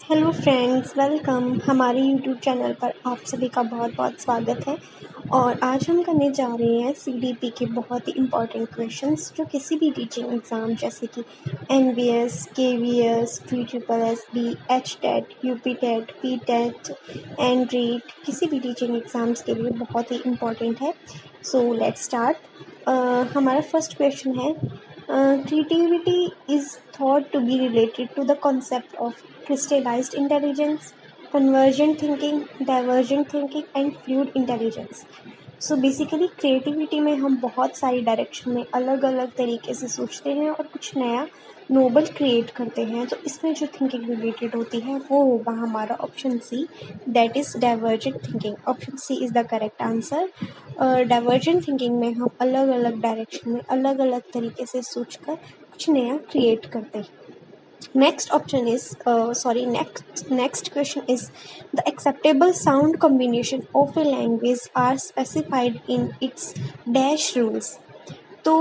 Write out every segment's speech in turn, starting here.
Hello friends, welcome हमारे YouTube channel पर आप सभी का बहुत बहुत स्वागत है। और आज हम करने जा रहे हैं सीडीपी के बहुत ही इम्पोर्टेंट क्वेश्चंस जो किसी भी टीचिंग एग्ज़ाम जैसे कि NVS, KVS, triple SB, HTET, UPTET, PTET, and REET किसी भी टीचिंग एग्ज़ाम्स के लिए बहुत ही इम्पोर्टेंट है। So let's start. हमारा फर्स्ट क्वेश्चन है, creativity is thought to be related to the concept of crystallized intelligence, convergent thinking, divergent thinking and fluid intelligence. So basically creativity में हम बहुत सारी डायरेक्शन में अलग अलग तरीके से सोचते हैं और कुछ नया नोबल क्रिएट करते हैं। तो इसमें जो थिंकिंग रिलेटेड होती है वो होगा हमारा option C, that is divergent thinking. Option C is the correct answer. Divergent thinking में हम अलग अलग डायरेक्शन में अलग अलग तरीके से सोचकर कुछ नया क्रिएट करते हैं। Next option is next question is, the acceptable sound combination of a language are specified in its dash rules. तो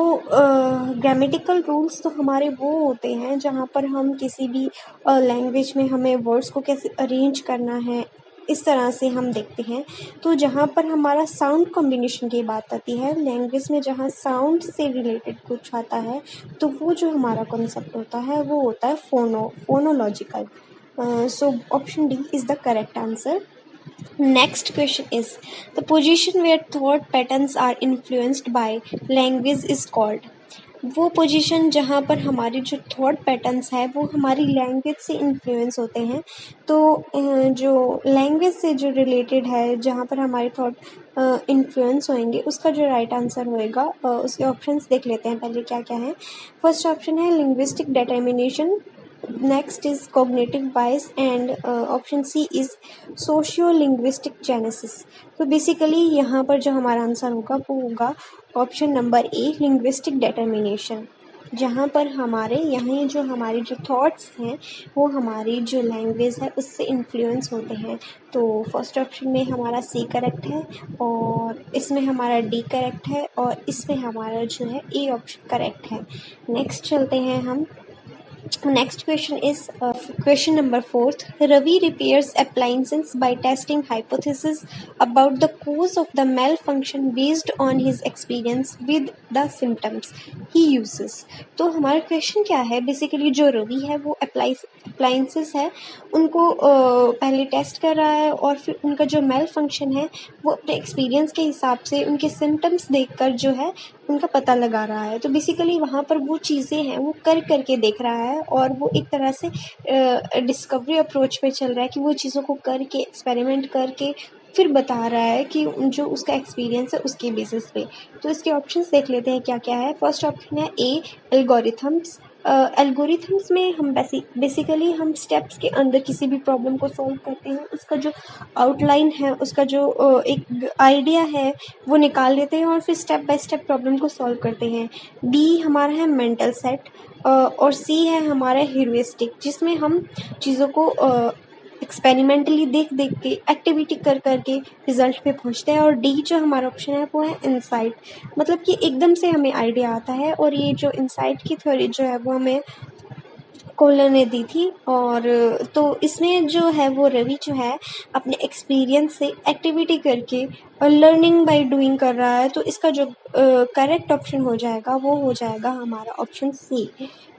ग्रामेटिकल रूल्स तो हमारे वो होते हैं जहाँ पर हम किसी भी लैंग्वेज में हमें वर्ड्स को कैसे अरेंज करना है इस तरह से हम देखते हैं। तो जहाँ पर हमारा साउंड कॉम्बिनेशन की बात आती है, लैंग्वेज में जहाँ साउंड से रिलेटेड कुछ आता है तो वो जो हमारा कॉन्सेप्ट होता है वो होता है phonological. So option D is the correct answer. Next question is, the position where thought patterns are influenced by language is called. वो पोजीशन जहाँ पर हमारे जो थॉट पैटर्न्स है वो हमारी लैंग्वेज से इन्फ्लुएंस होते हैं। तो जो लैंग्वेज से जो रिलेटेड है जहाँ पर हमारे थॉट इन्फ्लुएंस होंगे उसका जो राइट आंसर होएगा, उसके ऑप्शंस देख लेते हैं पहले क्या क्या है। फर्स्ट ऑप्शन है linguistic determination, next is cognitive bias and option C is socio linguistic genesis. तो बेसिकली यहाँ पर जो हमारा आंसर होगा वो होगा option number A, linguistic determination, जहाँ पर हमारे जो थॉट्स हैं वो हमारी जो लैंग्वेज है उससे इन्फ्लुएंस होते हैं। तो फर्स्ट ऑप्शन में हमारा सी करेक्ट है और इसमें हमारा डी करेक्ट है और इसमें हमारा जो है ए ऑप्शन करेक्ट है। नेक्स्ट चलते हैं हम। Next question is question number 4. Ravi repairs appliances by testing hypothesis about the cause of the malfunction based on his experience with the symptoms he uses. तो हमारा क्वेश्चन क्या है, basically जो रवि है वो अप्लाइंसेस है उनको पहले टेस्ट कर रहा है और फिर उनका जो मेल फंक्शन है वो अपने एक्सपीरियंस के हिसाब से उनके सिम्टम्स देखकर जो है उनका पता लगा रहा है। तो बेसिकली वहाँ पर वो चीज़ें हैं वो करके देख रहा है और वो एक तरह से डिस्कवरी अप्रोच पे चल रहा है कि वो चीज़ों को करके एक्सपेरिमेंट करके फिर बता रहा है कि जो उसका एक्सपीरियंस है उसके बेसिस पे। तो इसके ऑप्शंस देख लेते हैं क्या क्या है। फर्स्ट ऑप्शन है ए, एल्गोरिथम्स। एल्गोरिथम्स में हम बेसिकली हम स्टेप्स के अंदर किसी भी प्रॉब्लम को सॉल्व करते हैं, उसका जो आउटलाइन है उसका जो एक आइडिया है वो निकाल लेते हैं और फिर स्टेप बाय स्टेप प्रॉब्लम को सॉल्व करते हैं। बी हमारा है मेंटल सेट और सी है हमारा ह्यूरिस्टिक, जिसमें हम चीज़ों को एक्सपेरिमेंटली देख के एक्टिविटी करके रिजल्ट पे पहुंचते हैं। और डी जो हमारा ऑप्शन है वो है इंसाइट, मतलब कि एकदम से हमें आइडिया आता है। और ये जो इंसाइट की थ्योरी जो है वो हमें कोहलर ने दी थी। और तो इसमें जो है वो रवि जो है अपने एक्सपीरियंस से एक्टिविटी करके और लर्निंग बाय डूइंग कर रहा है। तो इसका जो करेक्ट ऑप्शन हो जाएगा वो हो जाएगा हमारा ऑप्शन सी।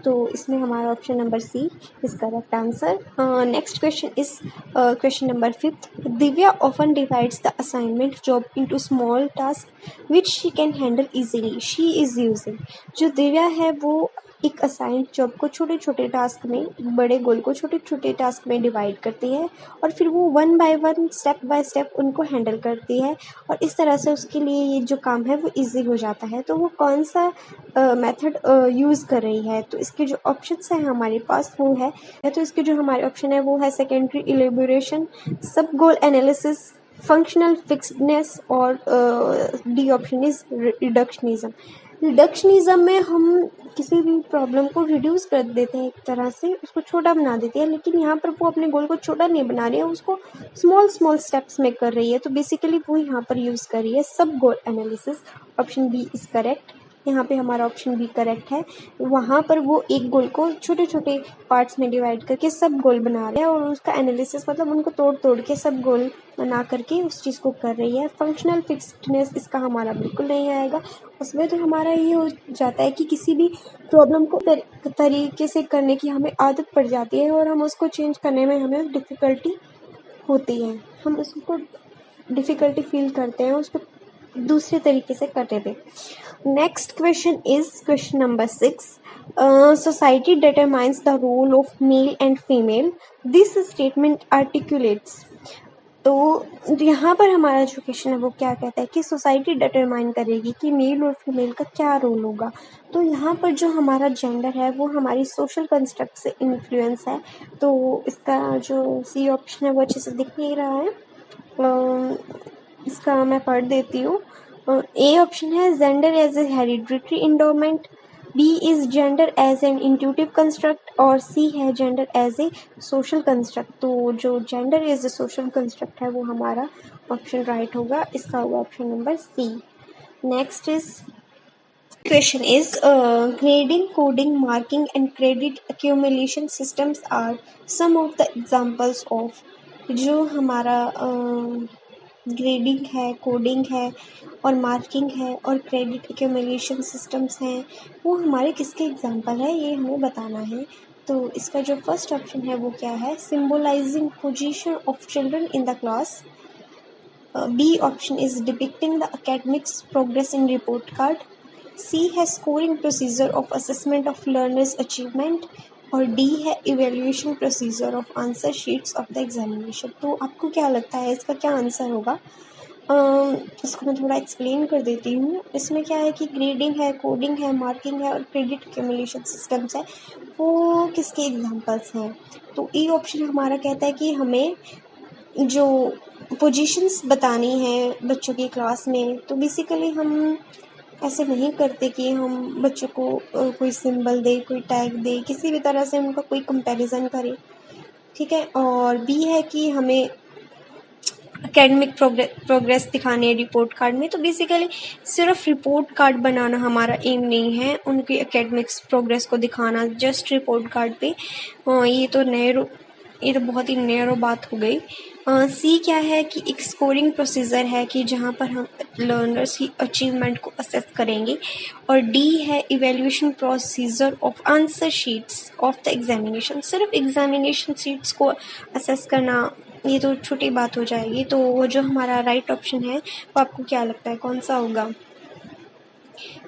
तो इसमें हमारा option number C is correct answer. Next question is question number 5. Divya often divides the assignment job into small task which she can handle easily she is using. जो दिव्या है वो एक असाइंड जॉब को छोटे छोटे टास्क में, बड़े गोल को छोटे छोटे टास्क में डिवाइड करती है और फिर वो one by one step by step उनको हैंडल करती है और इस तरह से उसके लिए ये जो काम है वो इजी हो जाता है। तो वो कौन सा मेथड यूज़ कर रही है, तो इसके जो ऑप्शंस हैं हमारे पास वो है, तो इसके जो हमारे ऑप्शन है वो है सेकेंडरी इलेबोरेशन, सब गोल एनालिसिस, फंक्शनल फिक्सडनेस और D option is reductionism. Reductionism में हम किसी भी प्रॉब्लम को रिड्यूस कर देते हैं, एक तरह से उसको छोटा बना देते हैं, लेकिन यहाँ पर वो अपने गोल को छोटा नहीं बना रही है, उसको स्मॉल स्टेप्स में कर रही है। तो बेसिकली वो यहाँ पर यूज़ कर रही है sub goal analysis. Option B is correct. यहाँ पे हमारा ऑप्शन बी करेक्ट है। वहाँ पर वो एक गोल को छोटे छोटे पार्ट्स में डिवाइड करके सब गोल बना रहे हैं और उसका एनालिसिस मतलब उनको तोड़ तोड़ के सब गोल बना करके उस चीज़ को कर रही है। फंक्शनल फिक्स्डनेस इसका हमारा बिल्कुल नहीं आएगा। उसमें तो हमारा ये हो जाता है कि किसी भी प्रॉब्लम को तरीके से करने की हमें आदत पड़ जाती है और हम उसको चेंज करने में हमें डिफ़िकल्टी होती है, हम उसको डिफ़िकल्टी फील करते हैं उसको दूसरे तरीके से करने पे। Next question is question number 6। Society determines the role of male and female, this statement articulates. तो यहाँ पर हमारा जो क्वेश्चन है वो क्या कहता है कि सोसाइटी डिटरमाइन करेगी कि मेल और फीमेल का क्या रोल होगा। तो यहाँ पर जो हमारा जेंडर है वो हमारी सोशल कंस्ट्रक्ट से इन्फ्लुएंस है। तो इसका जो सी ऑप्शन है वो अच्छे से दिख नहीं रहा है, इसका मैं पढ़ देती हूँ। ए ऑप्शन है gender as a hereditary endowment, B is gender as an intuitive construct और सी है gender as a social construct. तो जो gender as a social construct है वो हमारा ऑप्शन राइट होगा, इसका होगा option number C. Next is question is grading, coding, marking and credit accumulation systems are some of the examples of। जो हमारा ग्रेडिंग है, कोडिंग है और मार्किंग है और क्रेडिट एक्यूमुलेशन सिस्टम्स हैं, वो हमारे किसके एग्जाम्पल है ये हमें बताना है। तो इसका जो फर्स्ट ऑप्शन है वो क्या है, symbolising position of children in the class. B option is depicting the academics progress in report card. C है scoring procedure of assessment of learners achievement और डी है evaluation procedure of answer sheets of the examination. तो आपको क्या लगता है इसका क्या आंसर होगा? इसको मैं थोड़ा एक्सप्लेन कर देती हूँ। इसमें क्या है कि ग्रेडिंग है, कोडिंग है, मार्किंग है और क्रेडिट एक्यूमुलेशन सिस्टम्स है, वो किसके एग्जाम्पल्स हैं? तो ए ऑप्शन हमारा कहता है कि हमें जो पोजीशंस बतानी है बच्चों की क्लास में, तो बेसिकली हम ऐसे नहीं करते कि हम बच्चों को कोई सिंबल दे, कोई टैग दे, किसी भी तरह से उनका कोई कंपैरिजन करे, ठीक है। और बी है कि हमें एकेडमिक प्रोग्रेस दिखानी है रिपोर्ट कार्ड में। तो बेसिकली सिर्फ रिपोर्ट कार्ड बनाना हमारा एम नहीं है, उनकी एकेडमिक्स प्रोग्रेस को दिखाना जस्ट रिपोर्ट कार्ड पे। ये तो बहुत ही नैरो बात हो गई। सी क्या है कि एक स्कोरिंग प्रोसीजर है कि जहाँ पर हम लर्नर्स की अचीवमेंट को असेस करेंगे। और डी है evaluation procedure of answer sheets of the examination. सिर्फ एग्जामिनेशन शीट्स को असेस करना ये तो छोटी बात हो जाएगी। तो जो हमारा राइट ऑप्शन है वो आपको क्या लगता है कौन सा होगा?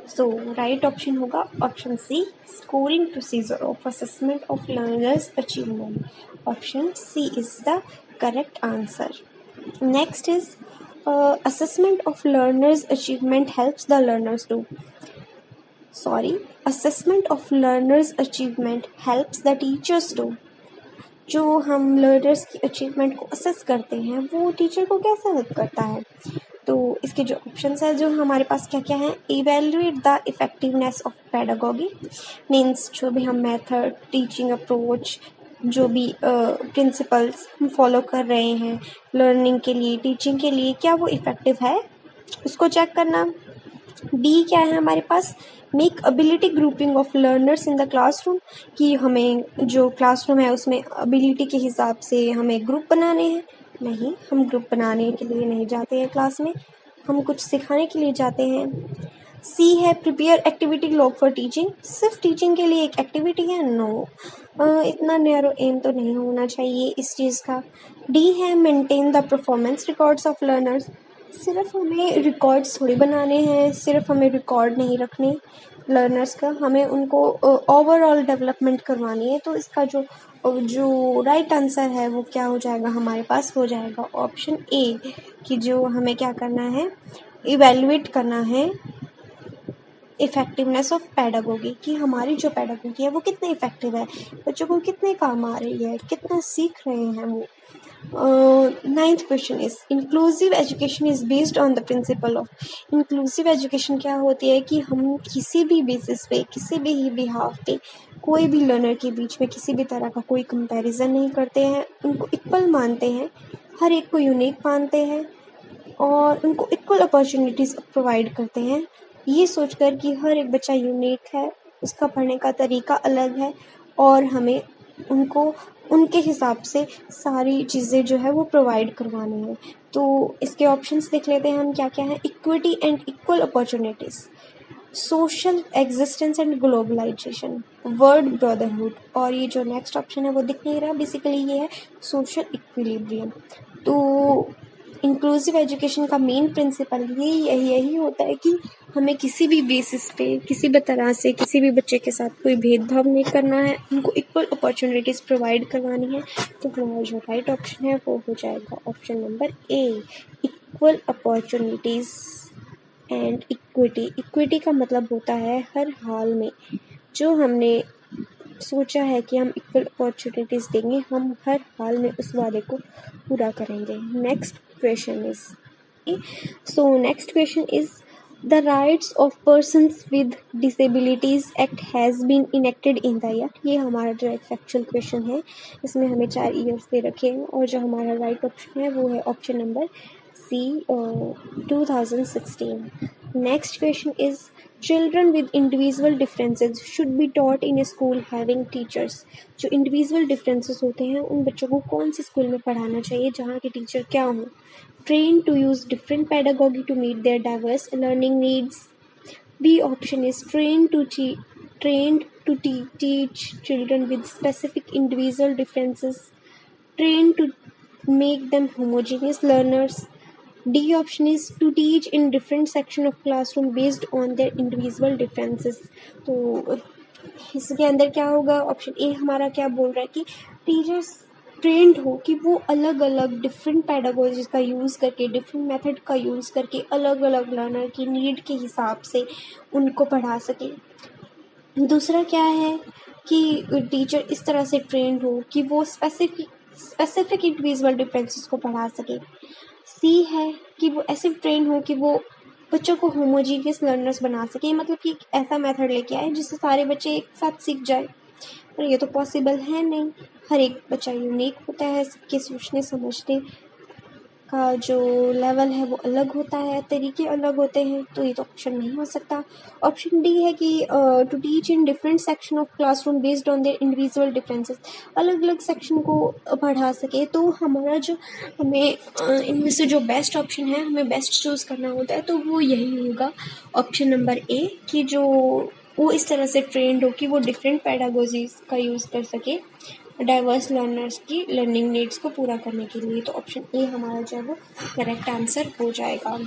सो राइट ऑप्शन होगा option C, scoring procedure of assessment of learners achievement. Option C is the correct answer. Next is assessment of learners achievement helps the learners to assessment of learners achievement helps the teachers to। जो हम learners की achievement को assess करते हैं वो teacher को कैसे help करता है? तो इसके जो ऑप्शंस है जो हमारे पास क्या क्या है, evaluate the effectiveness of pedagogy, means जो भी हम मेथड, टीचिंग अप्रोच, जो भी प्रिंसिपल्स हम फॉलो कर रहे हैं लर्निंग के लिए, टीचिंग के लिए, क्या वो इफ़ेक्टिव है उसको चेक करना। बी क्या है हमारे पास, make ability grouping of learners in the classroom, कि हमें जो क्लासरूम है उसमें एबिलिटी के हिसाब से हमें ग्रुप बनाने हैं। नहीं, हम ग्रुप बनाने के लिए नहीं जाते हैं क्लास में, हम कुछ सिखाने के लिए जाते हैं। सी है prepare activity log for teaching, सिर्फ टीचिंग के लिए एक एक्टिविटी है? नो, इतना नैरो एम तो नहीं होना चाहिए इस चीज़ का। डी है maintain the performance records of learners, सिर्फ हमें रिकॉर्ड्स थोड़ी बनाने हैं, सिर्फ हमें रिकॉर्ड नहीं रखने लर्नर्स का, हमें उनको ओवरऑल डेवलपमेंट करवानी है। तो इसका जो राइट आंसर है वो क्या हो जाएगा हमारे पास, हो जाएगा ऑप्शन ए, कि जो हमें क्या करना है, इवेल्युएट करना है इफ़ेक्टिवनेस ऑफ पेडागोगी, कि हमारी जो पेडागोगी है वो कितनी इफ़ेक्टिव है, बच्चों को कितने काम आ रही है, कितना सीख रहे हैं वो। Ninth question is inclusive education is based on the principle of. Inclusive education क्या होती है कि हम किसी भी बेसिस पे, किसी भी बिहाफ पे कोई भी लर्नर के बीच में किसी भी तरह का कोई कंपैरिजन नहीं करते हैं, उनको इक्वल मानते हैं, हर एक को यूनिक मानते हैं और उनको इक्वल अपॉर्चुनिटीज़ प्रोवाइड करते हैं। ये सोचकर कि हर एक बच्चा यूनिक है, उसका पढ़ने का तरीका अलग है और हमें उनको उनके हिसाब से सारी चीज़ें जो है वो प्रोवाइड करवानी है। तो इसके ऑप्शंस देख लेते हैं हम क्या क्या है। Equity and equal opportunities, social existence and globalisation, word brotherhood, और ये जो नेक्स्ट ऑप्शन है वो दिख नहीं रहा, बेसिकली ये है सोशल इक्विलिब्रियम। तो इंक्लूसिव एजुकेशन का मेन प्रिंसिपल यही होता है कि हमें किसी भी बेसिस पे किसी भी तरह से किसी भी बच्चे के साथ कोई भेदभाव नहीं करना है, उनको इक्वल अपॉर्चुनिटीज़ प्रोवाइड करवानी है। तो हमारा जो राइट ऑप्शन है वो हो जाएगा option number A, equal opportunities and equity. Equity का मतलब होता है हर हाल में जो हमने सोचा है कि हम इक्वल अपॉर्चुनिटीज़ देंगे, हम हर हाल में उस वादे को पूरा करेंगे। Next question is the rights of persons with disabilities act has been enacted in the year। ये हमारा जो एक फैक्चुअल क्वेश्चन है, इसमें हमें 4 ईयर्स दे रखे हैं और जो हमारा राइट ऑप्शन है वो है option number C, 2016। Next question is children with individual differences should be taught in a school having teachers. जो इंडिविजुअल डिफरेंसेस होते हैं उन बच्चों को कौन से स्कूल में पढ़ाना चाहिए जहाँ के टीचर क्या हों। Trained to use different pedagogy to meet their diverse learning needs. B option is trained to teach children with specific individual differences. Trained to make them homogeneous learners. D option is to teach in different section of classroom based on their individual differences। तो इसके अंदर क्या होगा, option A हमारा क्या बोल रहा है कि टीचर्स ट्रेंड हो कि वो अलग अलग डिफरेंट पैडागोजीज का यूज़ करके, डिफरेंट मेथड का यूज़ करके अलग अलग लर्नर की नीड के हिसाब से उनको पढ़ा सके। दूसरा क्या है कि टीचर इस तरह से ट्रेंड हो कि वो स्पेसिफिक इंडिविजुअल डिफरेंसेस को पढ़ा सके। सी है कि वो ऐसे ट्रेन हो कि वो बच्चों को होमोजीनियस लर्नर्स बना सके, मतलब कि एक ऐसा मेथड लेके आए जिससे सारे बच्चे एक साथ सीख जाए। पर ये तो पॉसिबल है नहीं, हर एक बच्चा यूनिक होता है, सबके सोचने समझने का जो लेवल है वो अलग होता है, तरीके अलग होते हैं, तो ये तो ऑप्शन नहीं हो सकता। ऑप्शन डी है कि to teach in different section of classroom based on their individual differences, अलग अलग सेक्शन को पढ़ा सके। तो हमारा जो हमें इनमें से जो बेस्ट ऑप्शन है, हमें बेस्ट चूज़ करना होता है, तो वो यही होगा ऑप्शन नंबर ए, कि जो वो इस तरह से ट्रेंड हो कि वो डिफरेंट पैडागोजीज का यूज़ कर सके डाइवर्स लर्नर्स की लर्निंग नीड्स को पूरा करने के लिए। तो ऑप्शन ए हमारा जो है वो करेक्ट आंसर हो जाएगा।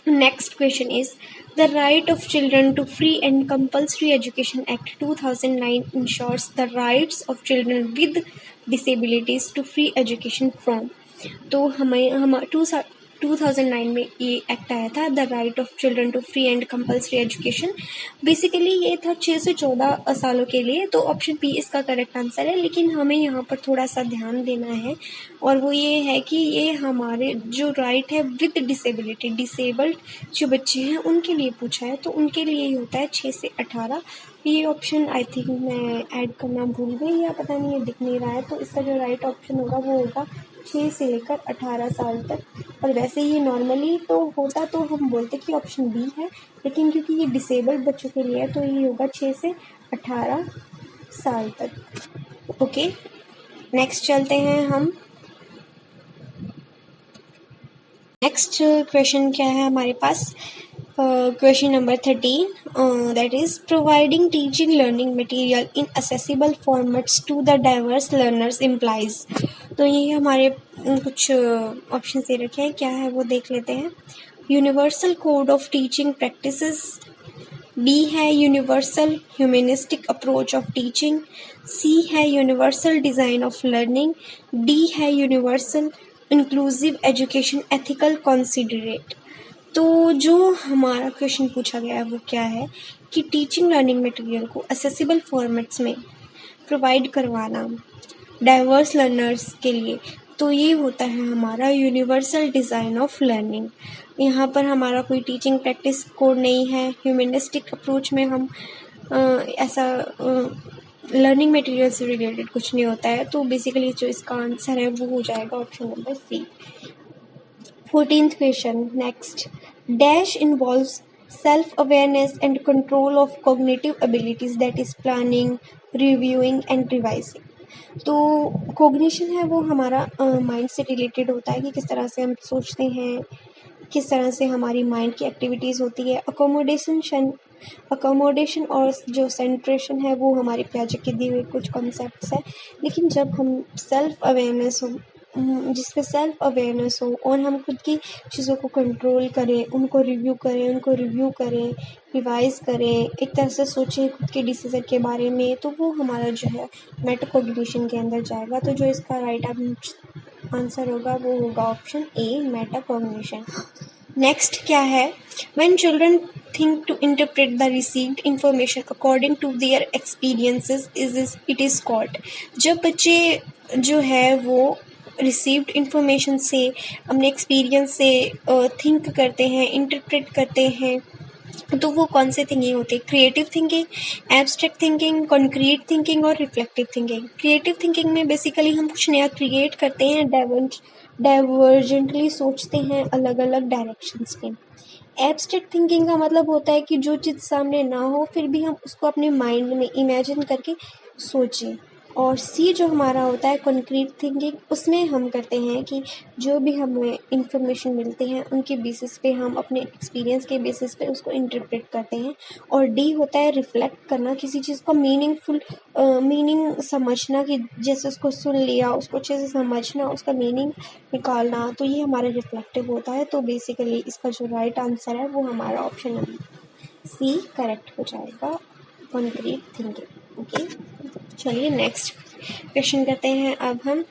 Next question is the right of children to free and compulsory education act 2009 ensures the rights of children with disabilities to free education from. तो हम 2009 में ये एक्ट आया था, the right of children to free and compulsory education. Basically ये था 6 से 14 सालों के लिए, तो ऑप्शन बी इसका करेक्ट आंसर है। लेकिन हमें यहाँ पर थोड़ा सा ध्यान देना है, और वो ये है कि ये हमारे जो राइट है विद डिसेबिलिटी, डिसेबल्ड जो बच्चे हैं उनके लिए पूछा है, तो उनके लिए ही होता है 6 से 18। ये ऑप्शन आई थिंक मैं ऐड करना भूल गई या पता नहीं, ये दिख नहीं रहा है, तो इसका जो राइट ऑप्शन होगा वो होगा 6 से लेकर 18 साल तक। और वैसे ये नॉर्मली तो होता तो हम बोलते कि ऑप्शन बी है, लेकिन क्योंकि ये डिसेबल्ड बच्चों के लिए है तो ये होगा 6 से 18 साल तक। ओके, नेक्स्ट चलते हैं हम। नेक्स्ट क्वेश्चन क्या है हमारे पास, question number 13, that is providing teaching learning material in accessible formats to the diverse learners implies। तो ये हमारे कुछ ऑप्शन दे रखे हैं, क्या है वो देख लेते हैं। Universal code of teaching practices, B है universal humanistic approach of teaching, C है universal design of learning, D है universal inclusive education ethical considerate. तो जो हमारा क्वेश्चन पूछा गया है वो क्या है कि टीचिंग लर्निंग मटेरियल को असेसिबल फॉर्मेट्स में प्रोवाइड करवाना डाइवर्स लर्नर्स के लिए, तो ये होता है हमारा यूनिवर्सल डिज़ाइन ऑफ लर्निंग। यहाँ पर हमारा कोई टीचिंग प्रैक्टिस कोड नहीं है, ह्यूमनिस्टिक अप्रोच में हम ऐसा लर्निंग मटेरियल से रिलेटेड कुछ नहीं होता है। तो बेसिकली जो इसका आंसर है वो हो जाएगा option number C. 14th question, next, dash involves self awareness and control of cognitive abilities, that is planning, reviewing and revising. तो कॉग्निशन है वो हमारा माइंड से रिलेटेड होता है कि किस तरह से हम सोचते हैं, किस तरह से हमारी माइंड की एक्टिविटीज़ होती है। अकोमोडेशन और जो सेंट्रेशन है वो हमारे प्रोजेक्ट के दिए हुए कुछ कॉन्सेप्ट्स है। लेकिन जब हम जिसमें सेल्फ अवेयरनेस हो और हम खुद की चीज़ों को कंट्रोल करें, उनको रिव्यू करें, रिवाइज करें, एक तरह से सोचें खुद के डिसीजन के बारे में, तो वो हमारा जो है मेटाकॉग्निशन के अंदर जाएगा। तो जो इसका राइट आंसर होगा वो होगा ऑप्शन ए, मेटाकॉग्निशन। नेक्स्ट क्या है? When children think to interpret the received information according to their experiences, it is called। जब बच्चे जो है वो रिसीव्ड इंफॉर्मेशन से, अपने एक्सपीरियंस से थिंक करते हैं, इंटरप्रेट करते हैं, तो वो कौन से थिंकिंग होती है? Creative thinking, abstract thinking, concrete thinking और रिफ्लेक्टिव थिंकिंग। क्रिएटिव थिंकिंग में बेसिकली हम कुछ नया क्रिएट करते हैं, डाइवर्जेंटली सोचते हैं अलग अलग डायरेक्शंस में। एब्स्ट्रैक्ट थिंकिंग का मतलब होता है कि जो चीज़ सामने ना हो फिर भी हम उसको अपने माइंड में इमेजिन करके सोचें। और सी जो हमारा होता है कॉन्क्रीट थिंकिंग, उसमें हम करते हैं कि जो भी हमें इंफॉर्मेशन मिलती है उनके बेसिस पे हम अपने एक्सपीरियंस के बेसिस पे उसको इंटरप्रेट करते हैं। और डी होता है रिफ्लेक्ट करना, किसी चीज़ का मीनिंग समझना, कि जैसे उसको सुन लिया, उसको अच्छे से समझना, उसका मीनिंग निकालना, तो ये हमारा रिफ्लेक्टिव होता है। तो बेसिकली इसका जो राइट आंसर है वो हमारा ऑप्शन नंबर सी करेक्ट हो जाएगा, कॉन्क्रीट थिंकिंग। ओके, चलिए नेक्स्ट क्वेश्चन करते हैं अब हम।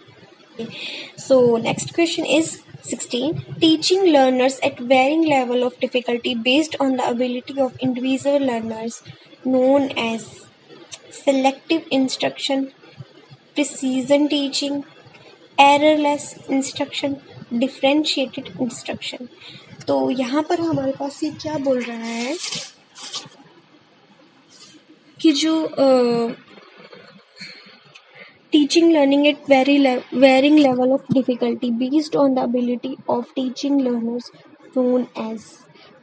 So next question is 16. Teaching learners at varying level of difficulty based on the ability of individual learners, known as selective instruction, precision teaching, errorless instruction, differentiated instruction। तो यहाँ पर हमारे पास ये क्या बोल रहा है कि जो teaching learning at varying level of difficulty based on the ability of teaching learners, known as।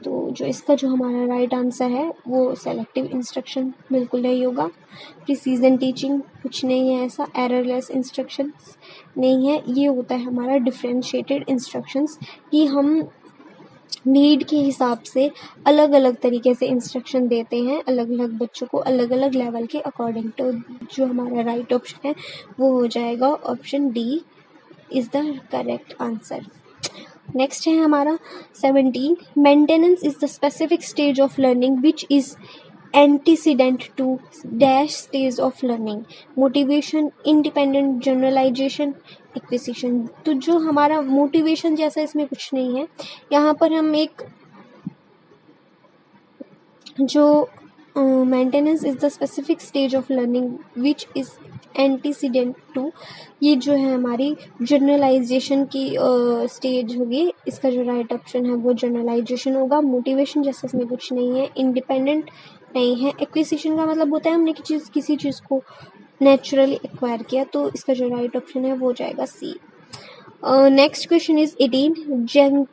तो जो इसका जो हमारा राइट आंसर है वो सेलेक्टिव इंस्ट्रक्शन बिल्कुल नहीं होगा। प्रिसीजन टीचिंग कुछ नहीं है ऐसा। एररलेस इंस्ट्रक्शंस नहीं है। ये होता है हमारा डिफरेंशिएटेड इंस्ट्रक्शंस, कि हम नीड के हिसाब से अलग अलग तरीके से इंस्ट्रक्शन देते हैं अलग अलग बच्चों को, अलग अलग लेवल के अकॉर्डिंग। तो जो हमारा राइट ऑप्शन है वो हो जाएगा option D is the correct answer. Next है हमारा 17. Maintenance is the specific stage of learning which is antecedent to dash stage of learning, motivation, independent, generalisation, acquisition. तो जो हमारा मोटिवेशन जैसा इसमें कुछ नहीं है। यहाँ पर हम एक जो maintenance is the specific stage of learning which is antecedent to, ये जो है हमारी जनरलाइजेशन की स्टेज होगी। इसका जो राइट ऑप्शन है वो जनरलाइजेशन होगा। मोटिवेशन जैसा इसमें कुछ नहीं है। इंडिपेंडेंट नहीं है। एक्विजिशन का मतलब होता है हमने किसी चीज़ को नेचुरली एक्वायर किया। तो इसका जो राइट ऑप्शन है वो हो जाएगा C. Next question is 18.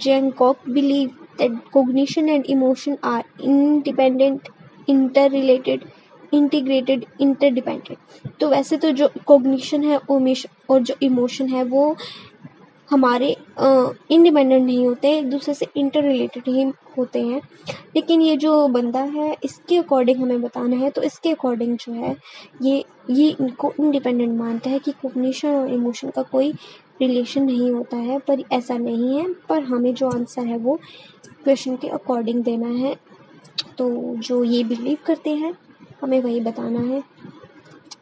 Jangkok believe that cognition and emotion are independent, interrelated, integrated, interdependent। तो वैसे तो जो कॉग्निशन है और जो इमोशन है वो हमारे इंडिपेंडेंट नहीं होते, एक दूसरे से इंटर रिलेटेड ही होते हैं। लेकिन ये जो बंदा है इसके अकॉर्डिंग हमें बताना है, तो इसके अकॉर्डिंग जो है ये इनको इंडिपेंडेंट मानता है कि कॉग्निशन और इमोशन का कोई रिलेशन नहीं होता है। पर ऐसा नहीं है, पर हमें जो आंसर है वो क्वेश्चन के अकॉर्डिंग देना है। तो जो ये बिलीव करते हैं हमें वही बताना है।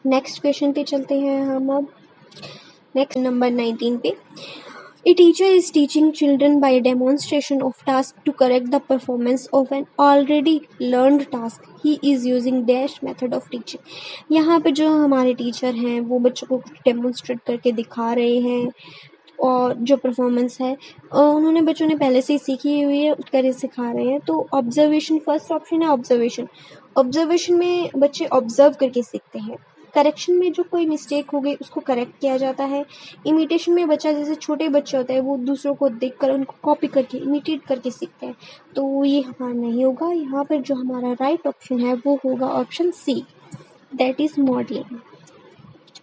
नेक्स्ट क्वेश्चन पे चलते हैं हम अब। नेक्स्ट नंबर 19 पे, A teacher is teaching children by demonstration of task to correct the performance of an already learned task. He is using dash method of teaching। यहाँ पे जो हमारे टीचर हैं वो बच्चों को डेमोन्स्ट्रेट करके दिखा रहे हैं और जो परफॉर्मेंस है उन्होंने बच्चों ने पहले से ही सीखी हुई है, कर सिखा रहे हैं। तो ऑब्जर्वेशन फर्स्ट ऑप्शन है। ऑब्जर्वेशन में बच्चे ऑब्जर्व करके सीखते हैं। करेक्शन में जो कोई मिस्टेक हो गई उसको करेक्ट किया जाता है। इमिटेशन में बच्चा, जैसे छोटे बच्चे होते हैं, वो दूसरों को देखकर उनको कॉपी करके इमिटेट करके सीखते हैं, तो ये हमारा नहीं होगा। यहाँ पर जो हमारा राइट ऑप्शन है वो होगा option C, that is modelling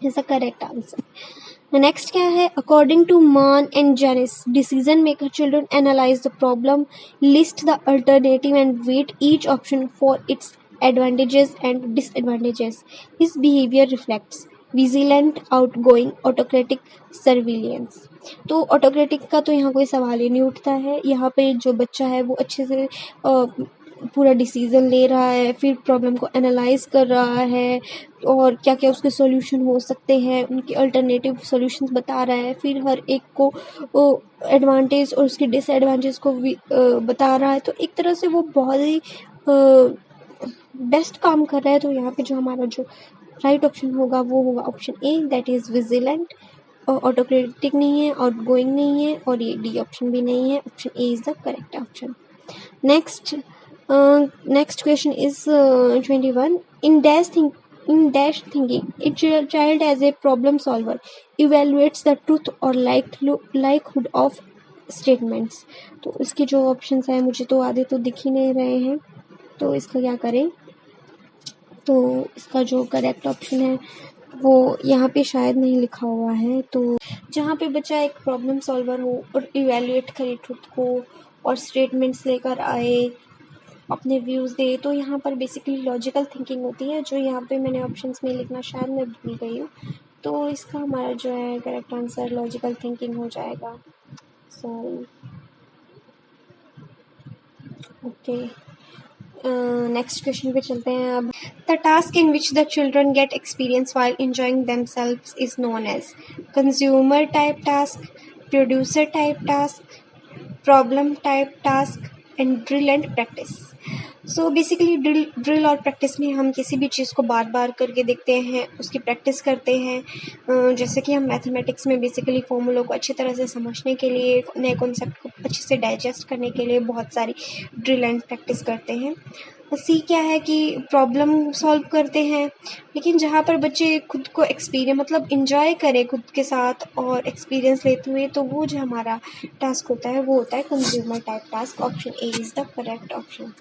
is the correct answer. Next क्या है, according to Mann and Janis, decision maker children analyse the problem, list the alternative and weigh each option for its advantages and disadvantages. His behavior reflects vigilant, outgoing, autocratic, surveillance. तो autocratic का तो यहाँ कोई सवाल ही नहीं उठता है। यहाँ पे जो बच्चा है वो अच्छे से पूरा डिसीजन ले रहा है, फिर प्रॉब्लम को एनालाइज कर रहा है और क्या क्या उसके सॉल्यूशन हो सकते हैं, उनके अल्टरनेटिव सॉल्यूशंस बता रहा है, फिर हर एक को एडवांटेज और उसके डिसएडवांटेज को भी बता रहा है। तो एक तरह से वो बहुत ही बेस्ट काम कर रहा है। तो यहाँ पे जो हमारा जो राइट ऑप्शन होगा वो होगा option A, that is vigilant. Autocratic नहीं है, आउटगोइंग नहीं है, और ये डी ऑप्शन भी नहीं है। Option A is the correct option. Next question is 21. In dash thinking, a child as a problem solver evaluates the truth or likelihood of statements. तो इसके जो ऑप्शंस हैं मुझे तो आधे तो दिख ही नहीं रहे हैं, तो इसका क्या करें। तो इसका जो करेक्ट ऑप्शन है वो यहाँ पे शायद नहीं लिखा हुआ है। तो जहाँ पे बच्चा एक प्रॉब्लम सॉल्वर हो और इवेल्युएट करे ट्रुथ को और स्टेटमेंट्स लेकर आए, अपने व्यूज़ दे, तो यहाँ पर बेसिकली लॉजिकल थिंकिंग होती है, जो यहाँ पे मैंने ऑप्शंस में लिखना शायद मैं भूल गई हूँ। तो इसका हमारा जो है करेक्ट आंसर लॉजिकल थिंकिंग हो जाएगा। Sorry, okay. नेक्स्ट क्वेश्चन पे चलते हैं अब। The task in which the children get experience while enjoying themselves is known as consumer type task, producer type task, problem type task and drill and practice. So basically drill और practice में हम किसी भी चीज़ को बार बार करके देखते हैं, उसकी प्रैक्टिस करते हैं। जैसे कि हम मैथमेटिक्स में बेसिकली फॉर्मूलों को अच्छी तरह से समझने के लिए, नए कॉन्सेप्ट को अच्छे से डाइजेस्ट करने के लिए बहुत सारी ड्रिल एंड प्रैक्टिस करते हैं। सी क्या है कि प्रॉब्लम सॉल्व करते हैं, लेकिन जहाँ पर बच्चे खुद को एक्सपीरियंस मतलब इंजॉय करें खुद के साथ और एक्सपीरियंस लेते हुए, तो वो जो हमारा टास्क होता है वो होता है consumer type task. Option A is the correct option.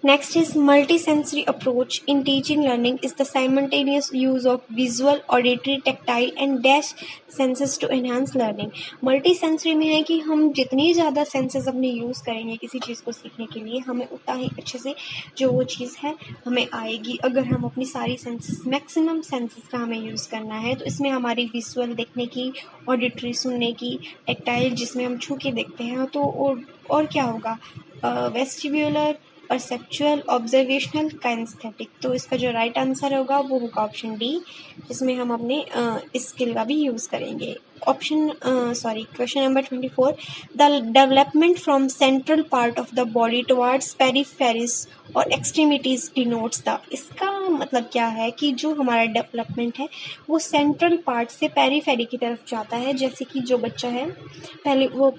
Next is multi-sensory approach in teaching learning is the simultaneous use of visual, auditory, tactile and dash senses to enhance learning. Multi-sensory में है कि हम जितनी ज़्यादा senses अपने use करेंगे किसी चीज़ को सीखने के लिए, हमें उतना ही अच्छे से जो वो चीज़ है हमें आएगी। अगर हम अपनी सारी सेंसेस, मैक्सिमम सेंसेस का हमें यूज़ करना है, तो इसमें हमारी विजुअल देखने की, ऑडिटरी सुनने की, टेक्टाइल जिसमें हम छू के देखते हैं, तो और क्या होगा, वेस्टिब्यूलर, परसेप्चुअल, ऑब्जर्वेशनल, काइनेस्थेटिक। तो इसका जो राइट आंसर होगा वो होगा ऑप्शन डी, जिसमें हम अपने इस स्किल का भी यूज़ करेंगे। Question number 24. The development from central part of the body towards peripheries और एक्सट्रीमिटीज डिनोट्स द। इसका मतलब क्या है कि जो हमारा डेवलपमेंट है वो सेंट्रल पार्ट से पेरीफेरी की तरफ जाता है। जैसे कि जो बच्चा है पहले वो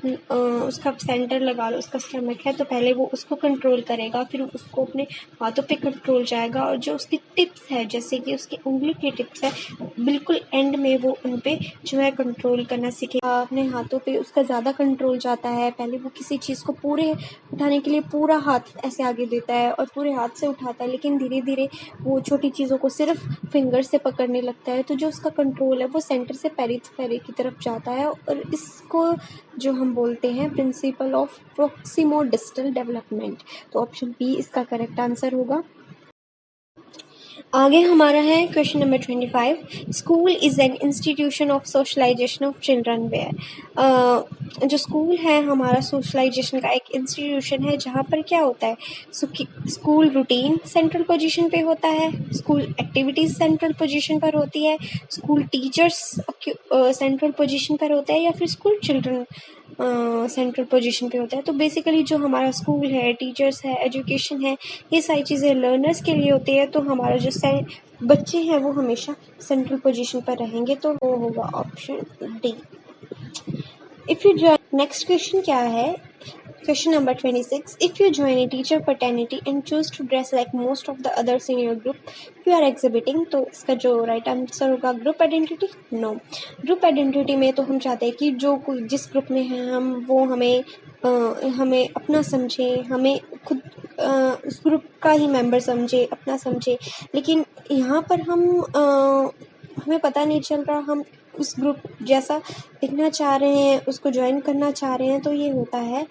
उसका सेंटर लगा लो, उसका स्टमक है, तो पहले वो उसको कंट्रोल करेगा, फिर उसको अपने हाथों पे कंट्रोल जाएगा, और जो उसकी टिप्स है, जैसे कि उसकी उंगली की टिप्स है, बिल्कुल एंड में वो उन पे जो है कंट्रोल करना सीखेगा। अपने हाथों पे उसका ज़्यादा कंट्रोल जाता है। पहले वो किसी चीज़ को पूरे उठाने के लिए पूरा हाथ ऐसे आगे देता है और पूरे हाथ से उठाता है, लेकिन धीरे धीरे वो छोटी चीज़ों को सिर्फ फिंगर से पकड़ने लगता है। तो जो उसका कंट्रोल है वो सेंटर से पेरीफेरी की तरफ जाता है, और इसको जो हम बोलते हैं principle of proximo distal development. तो ऑप्शन बी इसका करेक्ट आंसर होगा। आगे हमारा है question number 25. School is an institution of socialisation of children where. जो स्कूल है हमारा सोशलाइजेशन का एक इंस्टीट्यूशन है, जहाँ पर क्या होता है, स्कूल रूटीन सेंट्रल पोजीशन पे होता है, स्कूल एक्टिविटीज़ सेंट्रल पोजीशन पर होती है, स्कूल टीचर्स सेंट्रल पोजीशन पर होता है, या फिर स्कूल चिल्ड्रन सेंट्रल पोजीशन पे होता है। तो बेसिकली जो हमारा स्कूल है, टीचर्स है, एजुकेशन है, ये सारी चीज़ें लर्नर्स के लिए होती है। तो हमारा जो बच्चे हैं वो हमेशा सेंट्रल पोजीशन पर रहेंगे, तो वो होगा option D. If you next question क्या है, Question number 26. If you join a teacher fraternity and choose to dress like most of the others in your group you are exhibiting, तो इसका जो राइट आंसर होगा group identity. No, group identity में तो हम चाहते हैं कि जो कोई जिस ग्रुप में हैं हम वो हमें अपना समझे, हमें खुद उस ग्रुप का ही मेंबर समझे, अपना समझे. लेकिन यहाँ पर हमें पता नहीं चल रहा हम उस ग्रुप जैसा दिखना चाह रहे हैं, उसको ज्वाइन करना चाह रहे हैं, तो ये होता है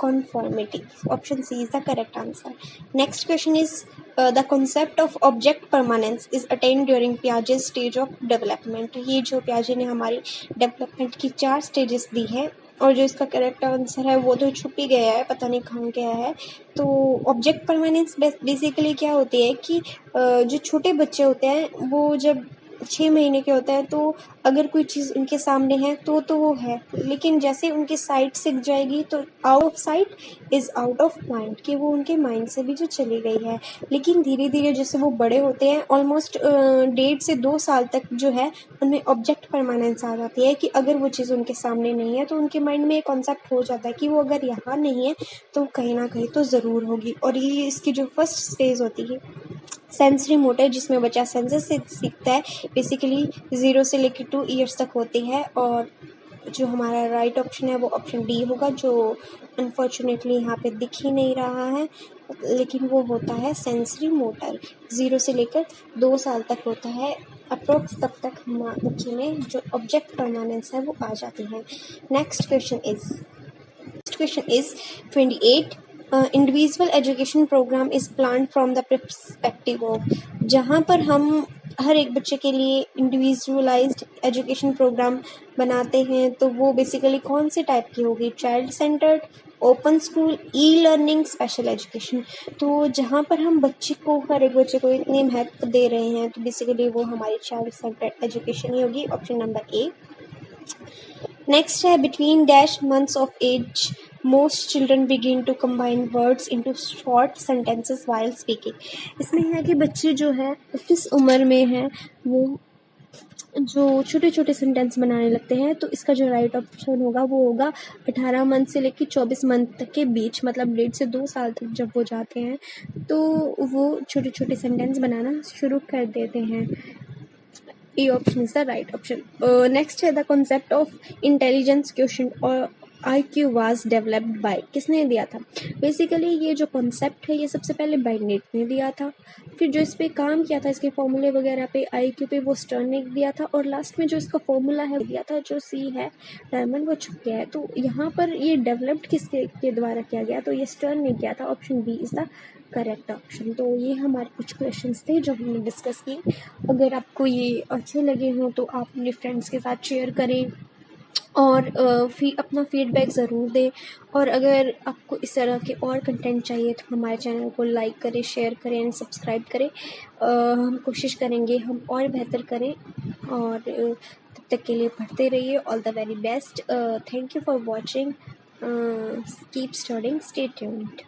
conformity. Option C is the correct answer. Next question is the concept of object permanence is attained during Piaget's stage of development. ये जो Piaget ने हमारी डेवलपमेंट की 4 स्टेजेस दी है और जो इसका करेक्ट आंसर है वो तो छुप ही गया है, पता नहीं कहाँ गया है. तो ऑब्जेक्ट परमानेंस बेसिकली क्या होती है कि जो छोटे बच्चे होते हैं वो जब 6 महीने के होते हैं तो अगर कोई चीज़ उनके सामने है तो वो है, लेकिन जैसे उनकी साइट से जाएगी तो out of site is out of mind, कि वो उनके माइंड से भी जो चली गई है. लेकिन धीरे धीरे जैसे वो बड़े होते हैं ऑलमोस्ट 1.5 से 2 साल तक जो है उनमें ऑब्जेक्ट परमानेंस आ जाती है कि अगर वो चीज़ उनके सामने नहीं है तो उनके माइंड में एक कॉन्सेप्ट हो जाता है कि वो अगर यहाँ नहीं है तो कहीं ना कहीं तो ज़रूर होगी. और ये इसकी जो फर्स्ट स्टेज होती है सेंसरी मोटर, जिसमें बच्चा सेंसस से सीखता है, बेसिकली 0 से लेकर 2 ईयर्स तक होती है. और जो हमारा राइट ऑप्शन है वो ऑप्शन डी होगा, जो अनफॉर्चुनेटली यहाँ पे दिख ही नहीं रहा है, लेकिन वो होता है सेंसरी मोटर. 0 से लेकर 2 साल तक होता है अप्रोक्स, तब तक हमारे बच्चे में जो ऑब्जेक्ट परमानेंस है वो आ जाती है. Next question is 28. Individual education programme is plan from the perspective of, जहाँ पर हम हर एक बच्चे के लिए इंडिविजुअलाइज्ड एजुकेशन प्रोग्राम बनाते हैं तो वो बेसिकली कौन से टाइप की होगी? Child centred, open school, e learning, special education. तो जहाँ पर हम हर एक बच्चे को इतनी महत्व दे रहे हैं तो बेसिकली वो हमारी चाइल्ड सेंटर्ड एजुकेशन ही होगी. ऑप्शन नंबर ए. नेक्स्ट है between dash months of age most children begin to combine words into short sentences while speaking. इसमें है कि बच्चे जो है किस उम्र में है वो जो छोटे छोटे सेंटेंस बनाने लगते हैं, तो इसका जो राइट ऑप्शन होगा वो होगा 18 मंथ से लेकर 24 मंथ तक के बीच, मतलब 1.5 से 2 साल तक जब वो जाते हैं तो वो छोटे छोटे सेंटेंस बनाना शुरू कर देते हैं. A option is the right option. Next है the concept of intelligence question और IQ वाज डेवलप्ड बाय, किसने दिया था? बेसिकली ये जो कॉन्सेप्ट है ये सबसे पहले बाइनेट ने दिया था, फिर जो इस पे काम किया था इसके फॉर्मूले वगैरह पे IQ पे वो स्टर्न ने दिया था, और लास्ट में जो इसका फॉर्मूला है दिया था जो C है डायमंड, वो छुप गया है. तो यहाँ पर ये डेवलप्ड किसके द्वारा किया गया? तो ये स्टर्न ने किया था. Option B is the correct option. तो ये हमारे कुछ क्वेश्चंस थे जो हमने डिस्कस किए. अगर आपको ये अच्छे लगे हों तो आप अपने फ्रेंड्स के साथ शेयर करें और अपना फीडबैक ज़रूर दें. और अगर आपको इस तरह के और कंटेंट चाहिए तो हमारे चैनल को लाइक करें, शेयर करें एंड सब्सक्राइब करें. हम कोशिश करेंगे हम और बेहतर करें, और तब तक के लिए पढ़ते रहिए. All the very best. Thank you for watching. Keep studying. Stay tuned.